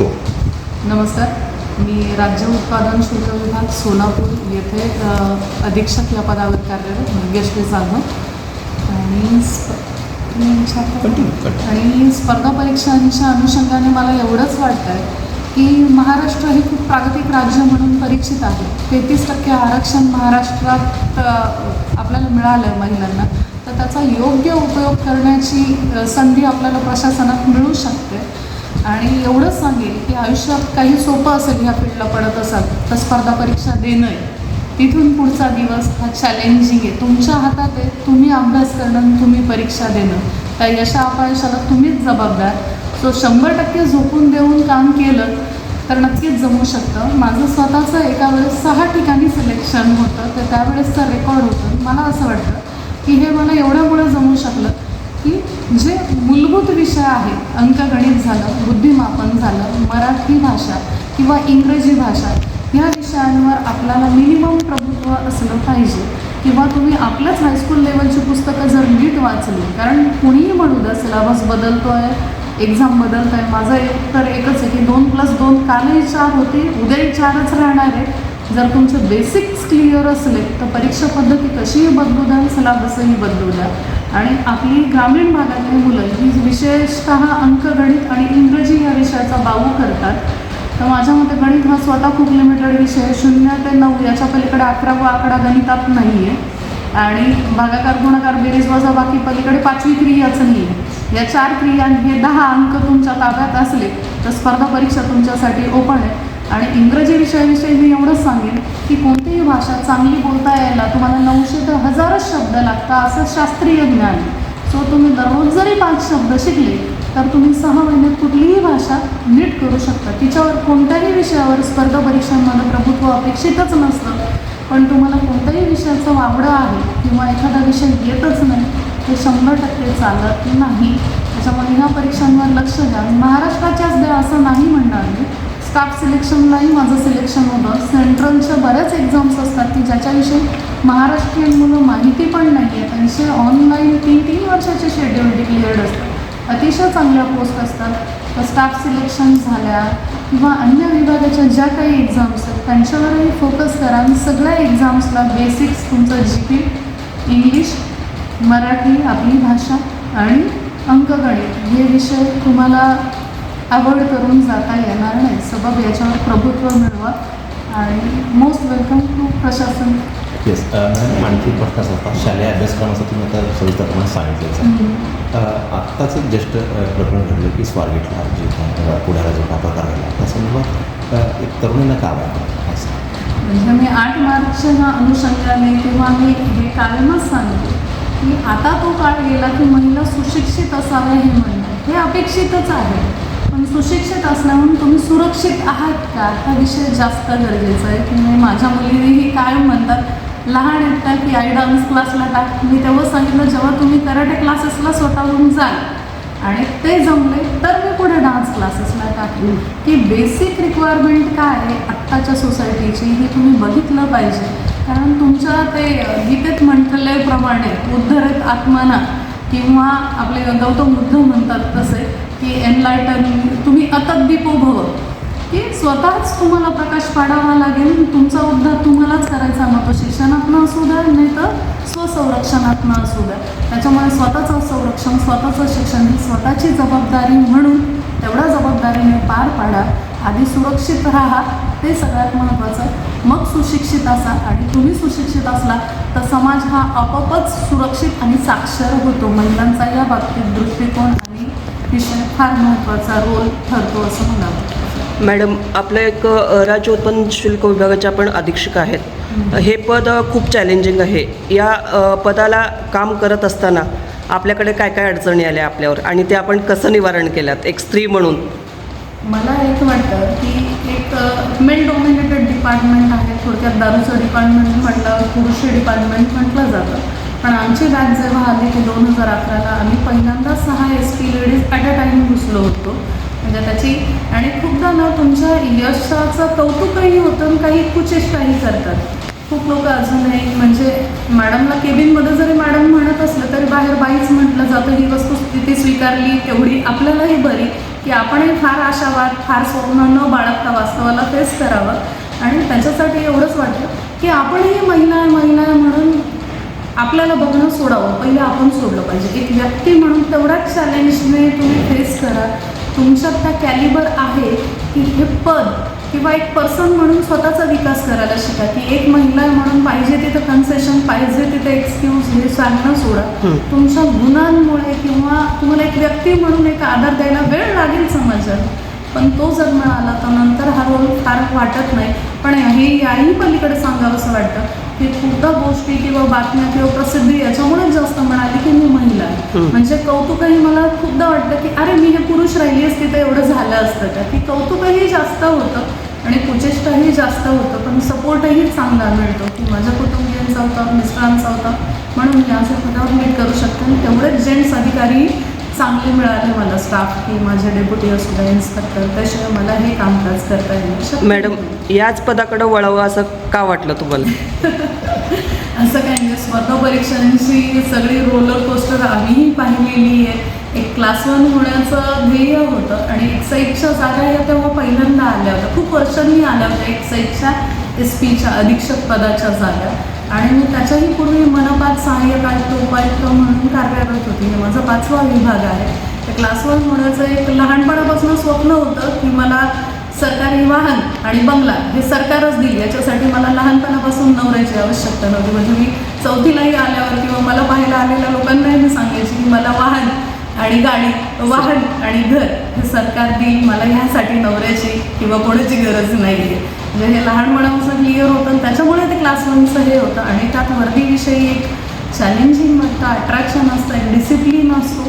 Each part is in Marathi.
हो. नमस्कार, मी राज्य उत्पादन शुल्क विभाग सोलापूर येथे अधीक्षक या पदावर कार्यरत भाग्यश्री जाधव आणि स्पर्धा परीक्षांच्या अनुषंगाने मला एवढंच वाटतं आहे की महाराष्ट्र हे खूप प्रागतिक राज्य म्हणून परीक्षित आहे. 33% आरक्षण महाराष्ट्रात आपल्याला मिळालं आहे महिलांना, तर त्याचा योग्य उपयोग करण्याची संधी आपल्याला प्रशासनात मिळू शकते. आणि एवढंच सांगेल की आयुष्यात काही सोपं असेल ह्या फील्डला पडत असाल तर स्पर्धा परीक्षा देणं आहे. तिथून पुढचा दिवस हा चॅलेंजिंग आहे, तुमच्या हातात आहे. तुम्ही अभ्यास करणं, तुम्ही परीक्षा देणं, त्या यशा अपयशाला तुम्हीच जबाबदार. सो 100% झोपून देऊन काम केलं तर नक्कीच जमू शकतं. माझं स्वतःचं एका वेळेस 6 ठिकाणी सिलेक्शन होतं, तर त्यावेळेसचं रेकॉर्ड होतं. मला असं वाटतं की हे मला एवढ्यामुळे जमू शकलं की जे मूलभूत विषय आहेत, अंकगणित झालं, बुद्धिमापन झालं, मराठी भाषा किंवा इंग्रजी भाषा, ह्या विषयांवर आपल्याला मिनिमम प्रभुत्व असलं पाहिजे. किंवा तुम्ही आपल्याच हायस्कूल लेवलची पुस्तकं जर नीट वाचली, कारण कुणीही म्हणू द्या सिलेबस बदलतो आहे, एक्झाम बदलत आहे. माझं तर एकच आहे की 2+2 कालही 4 होती, उद्याही 4च राहणार आहे. जर तुमचे बेसिक्स क्लिअर असले तर परीक्षा पद्धती कशीही बदलू द्या, सिलेबसही बदलू द्या. आणि आपली ग्रामीण भागातली मुलं ही विशेषतः अंकगणित आणि इंग्रजी या विषयाचा बाऊ करतात. तर माझ्या मते गणित हा स्वतः खूप लिमिटेड विषय आहे. 0 ते 9 याच्या पलीकडे 11वा आकडा गणितात नाही आहे. आणि भागाकार, गुणाकार, बेरीज, वजाबाकी पलीकडे 5वी क्रियाच नाही आहे. या 4 क्रिया हे 10 अंक तुमच्या ताब्यात असले तर स्पर्धा परीक्षा तुमच्यासाठी ओपन आहे. आणि इंग्रजी विषयाविषयी मी एवढंच सांगेन की कोणतीही भाषा चांगली बोलता यायला तुम्हाला 900 ते 1000 शब्द लागतात, असं शास्त्रीय ज्ञान. सो तुम्ही दररोज जरी 5 शब्द शिकले तर तुम्ही 6 महिन्यात कुठलीही भाषा नीट करू शकता. तिच्यावर कोणत्याही विषयावर स्पर्धा परीक्षांमध्ये प्रभुत्व अपेक्षितच नसतं. पण तुम्हाला कोणत्याही विषयाचं वावडं आहे किंवा एखादा विषय येतच नाही, ते 100% चालत नाही. त्याच्यामुळे ह्या परीक्षांवर लक्ष द्या. महाराष्ट्राच्याच द्या असं नाही म्हणणार मी. स्टाफ सिलेक्शनलाही माझं सिलेक्शन होतं. सेंट्रलच्या बऱ्याच एक्झाम्स असतात की ज्याच्याविषयी महाराष्ट्रीयन मुलं माहिती पण नाही आहे. त्यांचे ऑनलाईन 3-3 वर्षाचे शेड्यूल डिक्लेअर्ड असतात, अतिशय चांगल्या पोस्ट असतात. तर स्टाफ सिलेक्शन झाल्या किंवा अन्य विभागाच्या ज्या काही एक्झाम्स आहेत त्यांच्यावरही फोकस करा. सगळ्या एक्झाम्सला बेसिक्स तुमचं GP, इंग्लिश, मराठी, आपली भाषा आणि अंकगणित हे विषय तुम्हाला अवॉइड करून जाता येणार नाही. सबब याच्यावर प्रभुत्व मिळवा. आणि मोस्ट वेलकम टू प्रशासन. येस मॅडम, आणखी प्रश्न असतात. शालेय अभ्यासक्रमाचं तुम्ही आता सविस्तरपणे सांगितलं. आत्ताच एक ज्येष्ठ प्रकरण घडलं की स्वारगेटला जे पुढारा जो प्रकार घडला त्या संदर्भात एक तरुणींना का वाटतं असं? म्हणजे मी 8 मार्चच्या अनुषंगाने किंवा मी हे कायमच सांगते की आता तो काळ गेला की महिला सुशिक्षित असाव्या हे म्हणणं हे अपेक्षितच आहे. पण सुशिक्षित असल्यामुळे तुम्ही सुरक्षित आहात का हा विषय जास्त गरजेचा आहे. की माझ्या मुलीनेही काय म्हणतात, लहान आहेत की आई डान्स क्लासला टाक. मी तेव्हा सांगितलं जेव्हा तुम्ही कराटे क्लासेसला स्वतःहून जाल आणि ते जमले तर मी पुढे डान्स क्लासेसला टाकली. की बेसिक रिक्वायरमेंट काय आहे आत्ताच्या सोसायटीची हे तुम्ही बघितलं पाहिजे. कारण तुमच्या ते गीतेत म्हटल्याप्रमाणे उद्धरत आत्माना किंवा आपले गौतम बुद्ध म्हणतात तसे की एनलायटन, तुम्ही अतद्दीपो भव, की स्वतःच तुम्हाला प्रकाश पाडावा लागेल. तुमचा उद्धार तुम्हालाच करायचा, मग तो शिक्षणातनं असू द्या नाही तर स्वसंरक्षणातनं असू द्या. त्याच्यामुळे स्वतःचं संरक्षण, स्वतःचं शिक्षण ही स्वतःची जबाबदारी म्हणून तेवढ्या जबाबदारीने पार पाडा. आधी सुरक्षित राहा, ते सगळ्यात महत्त्वाचं. मग सुशिक्षित असा. आणि तुम्ही सुशिक्षित असला तर समाज हा आपोआपच सुरक्षित आणि साक्षर होतो. महिलांचा या बाबतीत दृष्टिकोन आणि विषय फार महत्त्वाचा रोल ठरतो असं मला वाटतं. मॅडम, आपलं एक राज्य उत्पन्न शुल्क विभागाचे आपण अधीक्षक आहेत. हे पद खूप चॅलेंजिंग आहे. या पदाला काम करत असताना आपल्याकडे काय काय अडचणी आल्या आपल्यावर आणि ते आपण कसं निवारण केल्यात एक स्त्री म्हणून? मला एक वाटतं की एक मेल डॉमिनेटेड डिपार्टमेंट आहे. थोडक्यात दारूचं डिपार्टमेंट म्हटलं, पुरुष डिपार्टमेंट म्हटलं जातं. पण आमची बॅच जेव्हा आली की 2011ला आम्ही पहिल्यांदा 6 SP ladies at a time घुसलो होतो. म्हणजे त्याची आणि खूपदा ना तुमच्या यशाचं कौतुकही होतं आणि काही कुचेष्टाही करतात. खूप लोक अजूनही म्हणजे मॅडमला केबिनमध्ये जरी मॅडम म्हणत असलं तरी बाहेर बाईच म्हटलं जातं. ही वस्तुस्थिती स्वीकारली तेवढी आपल्यालाही बरी की आपणही फार आशावाद फार स्वप्न न बाळगता वास्तवाला फेस करावं आणि त्याच्यासाठी एवढंच वाटलं की आपणही महिला आहे म्हणून आपल्याला बघणं सोडावं, पहिले आपण सोडलं पाहिजे. एक व्यक्ती म्हणून तेवढ्याच चॅलेंजने तुम्ही फेस करा. तुमच्यात त्या कॅलिबर आहे की हे पद किंवा एक पर्सन म्हणून स्वतःचा विकास करायला शिका, की एक महिला म्हणून पाहिजे तिथं कन्सेशन, पाहिजे तिथे एक्सक्यूज हे सांगणं सोडा. तुमच्या गुणांमुळे किंवा तुम्हाला एक व्यक्ती म्हणून एक आदर द्यायला वेळ लागेल समाजात, पण तो जर मिळाला तर नंतर हा रोल फार वाटत नाही. पण हे याही पलीकडे सांगावं असं वाटतं की खूपदा गोष्टी किंवा बातम्या किंवा प्रसिद्धी याच्यामुळेच जास्त म्हणाली की मी महिला आहे. म्हणजे कौतुकही मला खूपदा वाटतं की अरे मी हे पुरुष राहिली असती तर एवढं झालं असतं का, की कौतुकही जास्त होतं आणि कुचेष्टाही जास्त होतं, पण सपोर्टही चांगला मिळतो की माझ्या कुटुंबियांचा होता, मिस्टरांचा होता, म्हणून मी अशा पदावर लीड करू शकते. आणि तेवढेच जेंट्स अधिकारी चांगले मिळाले मला स्टाफ, की माझे डेप्युटी असू द्या, इन्स्पेक्टर, त्याशिवाय मला हे कामकाज करता येईल. मॅडम, याच पदाकडे वळावं असं का वाटलं तुम्हाला? असं काही नाही, स्पर्धा परीक्षांची सगळी रोलर कोस्टर आम्हीही पाहिलेली आहे. एक क्लास 1 होण्याचं ध्येय होतं आणि 101च्या जागा या तेव्हा पहिल्यांदा आल्या होत्या, खूप वर्षांनी आल्या होत्या 101च्या SP-च्या अधीक्षक पदाच्या जागा. आणि मी त्याच्याही पूर्वी मनपात सहाय्यक आयुक्त उपायुक्त म्हणून कार्यरत होती. हे माझा 5वा विभाग आहे. त्या क्लास 1 होण्याचं एक लहानपणापासून स्वप्न होतं की मला सरकारी वाहन आणि बंगला हे सरकारच दिली, याच्यासाठी मला लहानपणापासून नवऱ्याची आवश्यकता नव्हती. म्हणजे मी 4थीलाही आल्यावर किंवा मला पाहायला आलेल्या लोकांनाही मी सांगायची की मला वाहन आणि गाडी, वाहन आणि घर हे सरकार देईल, मला ह्यासाठी नवऱ्याची किंवा कोणाची गरज नाही आहे. म्हणजे हे लहानपणापासून क्लिअर होतं आणि त्याच्यामुळे ते क्लास 1चं हे होतं. आणि त्यात वर्दीविषयी एक चॅलेंजिंग वाटतं, अट्रॅक्शन असतं, एक डिसिप्लिन असतो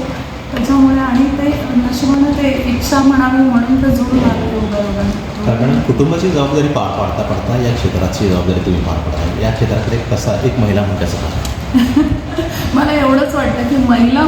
त्याच्यामुळे. आणि ते नशिबानं ते इच्छा म्हणावी म्हणून ते जोडून आलं योगायोगाने. कारण कुटुंबाची जबाबदारी पार पाडता पाडता या क्षेत्राची जबाबदारी तुम्ही पार पडता. या क्षेत्राकडे कसा एक महिला म्हणून कसं पाहता? मला एवढंच वाटतं की महिला